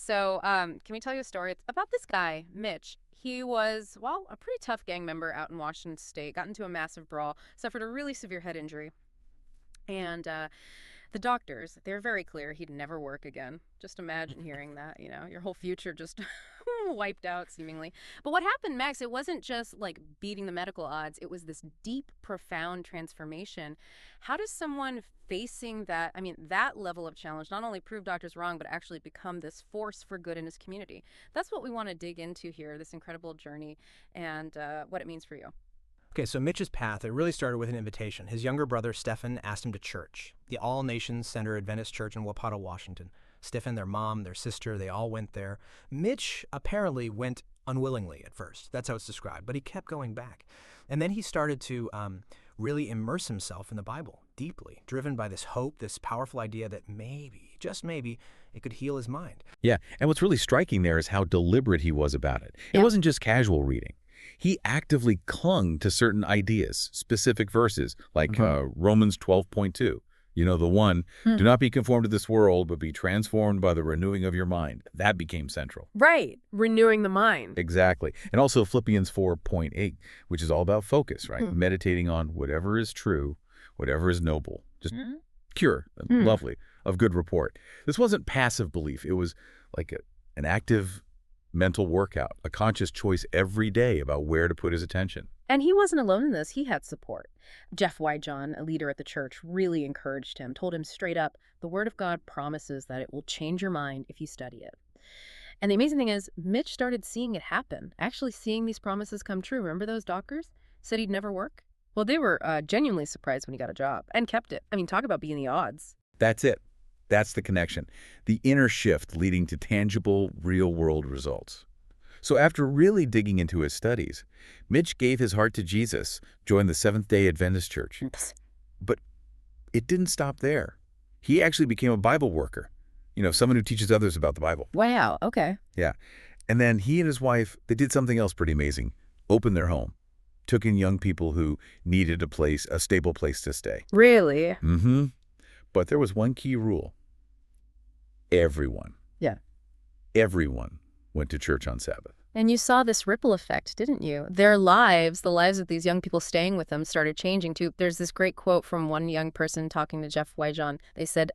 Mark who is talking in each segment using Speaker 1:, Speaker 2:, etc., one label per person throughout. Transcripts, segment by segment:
Speaker 1: So, can we tell you a story? It's about this guy, Mitch. He was, well, a pretty tough gang member out in Washington State, got into a massive brawl, suffered a really severe head injury. And the doctors, they're very clear he'd never work again. Just imagine hearing that, your whole future just wiped out seemingly. But what happened, Max, it wasn't just like beating the medical odds. It was this deep, profound transformation. How does someone facing that, that level of challenge, not only prove doctors wrong, but actually become this force for good in his community? That's what we want to dig into here, this incredible journey and what it means for you.
Speaker 2: Okay, so Mitch's path, it really started with an invitation. His younger brother, Stephen, asked him to church, the All Nations Center Adventist Church in Wapata, Washington. Stephen, their mom, their sister, they all went there. Mitch apparently went unwillingly at first. That's how it's described, but he kept going back. And then he started to really immerse himself in the Bible deeply, driven by this hope, this powerful idea that maybe, just maybe, it could heal his mind.
Speaker 3: Yeah, and what's really striking there is how deliberate he was about it. It wasn't just casual reading. He actively clung to certain ideas, specific verses, like Romans 12.2. You know, the one, do not be conformed to this world, but be transformed by the renewing of your mind. That became central.
Speaker 4: Right. Renewing the mind.
Speaker 3: Exactly. And also Philippians 4.8, which is all about focus, right? Meditating on whatever is true, whatever is noble, just pure, lovely, of good report. This wasn't passive belief. It was like an active mental workout, a conscious choice every day about where to put his attention.
Speaker 1: And he wasn't alone in this. He had support. Jeff Whitejohn, a leader at the church, really encouraged him, told him straight up, the Word of God promises that it will change your mind if you study it. And the amazing thing is, Mitch started seeing it happen, actually seeing these promises come true. Remember those doctors said he'd never work? Well, they were genuinely surprised when he got a job and kept it. Talk about being the odds.
Speaker 3: That's it. That's the connection. The inner shift leading to tangible, real-world results. So after really digging into his studies, Mitch gave his heart to Jesus, joined the Seventh-day Adventist Church. But it didn't stop there. He actually became a Bible worker, someone who teaches others about the Bible.
Speaker 1: Wow, okay.
Speaker 3: Yeah. And then he and his wife, they did something else pretty amazing. Opened their home. Took in young people who needed a stable place to stay.
Speaker 4: Really?
Speaker 3: Mm-hmm. But there was one key rule. Everyone went to church on Sabbath.
Speaker 1: And you saw this ripple effect, didn't you? Their lives, the lives of these young people staying with them, started changing too. There's this great quote from one young person talking to Jeff Whitejohn. They said,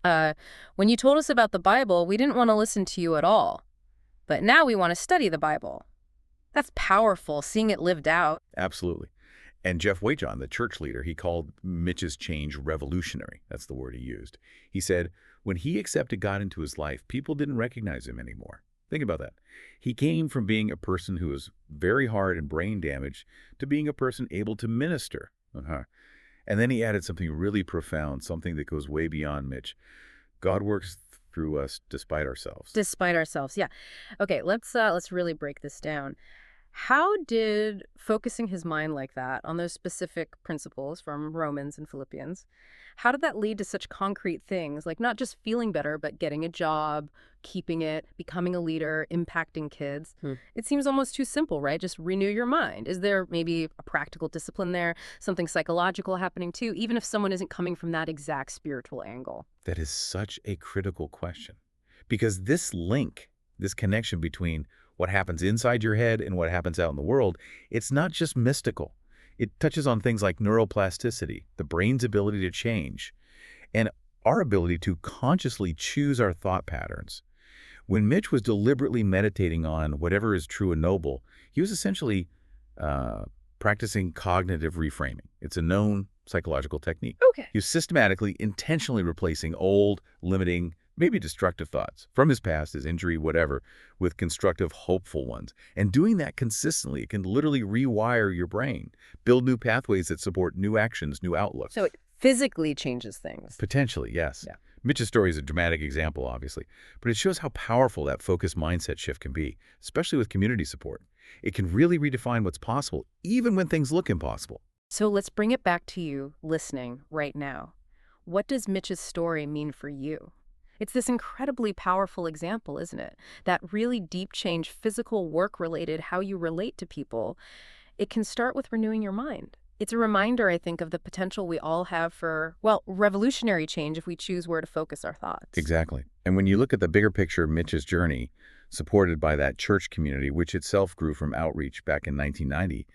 Speaker 1: when you told us about the Bible, we didn't want to listen to you at all. But now we want to study the Bible. That's powerful, seeing it lived out.
Speaker 3: Absolutely. And Jeff Whitejohn, the church leader, he called Mitch's change revolutionary. That's the word he used. He said, when he accepted God into his life, people didn't recognize him anymore. Think about that. He came from being a person who was very hard and brain damaged to being a person able to minister. And then he added something really profound, something that goes way beyond Mitch. God works through us despite ourselves.
Speaker 1: Despite ourselves, yeah. Okay, let's really break this down. How did focusing his mind like that on those specific principles from Romans and Philippians, how did that lead to such concrete things, like not just feeling better, but getting a job, keeping it, becoming a leader, impacting kids? It seems almost too simple, right? Just renew your mind. Is there maybe a practical discipline there, something psychological happening too, even if someone isn't coming from that exact spiritual angle?
Speaker 3: That is such a critical question, because this connection between what happens inside your head and what happens out in the world, it's not just mystical. It touches on things like neuroplasticity, the brain's ability to change, and our ability to consciously choose our thought patterns. When Mitch was deliberately meditating on whatever is true and noble, he was essentially practicing cognitive reframing. It's a known psychological technique.
Speaker 1: Okay.
Speaker 3: He was systematically, intentionally replacing old, limiting, maybe destructive thoughts from his past, his injury, whatever, with constructive, hopeful ones. And doing that consistently, it can literally rewire your brain, build new pathways that support new actions, new outlooks.
Speaker 1: So it physically changes things.
Speaker 3: Potentially, yes.
Speaker 1: Yeah.
Speaker 3: Mitch's story is a dramatic example, obviously, but it shows how powerful that focused mindset shift can be, especially with community support. It can really redefine what's possible, even when things look impossible.
Speaker 1: So let's bring it back to you listening right now. What does Mitch's story mean for you? It's this incredibly powerful example, isn't it? That really deep change, physical work-related, how you relate to people. It can start with renewing your mind. It's a reminder, I think, of the potential we all have for, well, revolutionary change if we choose where to focus our thoughts.
Speaker 3: Exactly. And when you look at the bigger picture of Mitch's journey, supported by that church community, which itself grew from outreach back in 1990,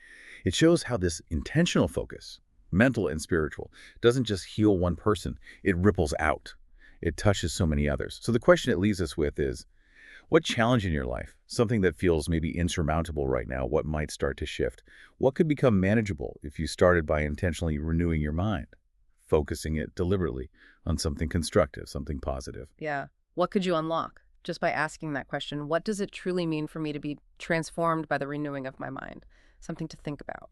Speaker 3: it shows how this intentional focus, mental and spiritual, doesn't just heal one person, it ripples out. It touches so many others. So the question it leaves us with is, what challenge in your life, something that feels maybe insurmountable right now, what might start to shift? What could become manageable if you started by intentionally renewing your mind, focusing it deliberately on something constructive, something positive?
Speaker 1: Yeah. What could you unlock? Just by asking that question, what does it truly mean for me to be transformed by the renewing of my mind? Something to think about.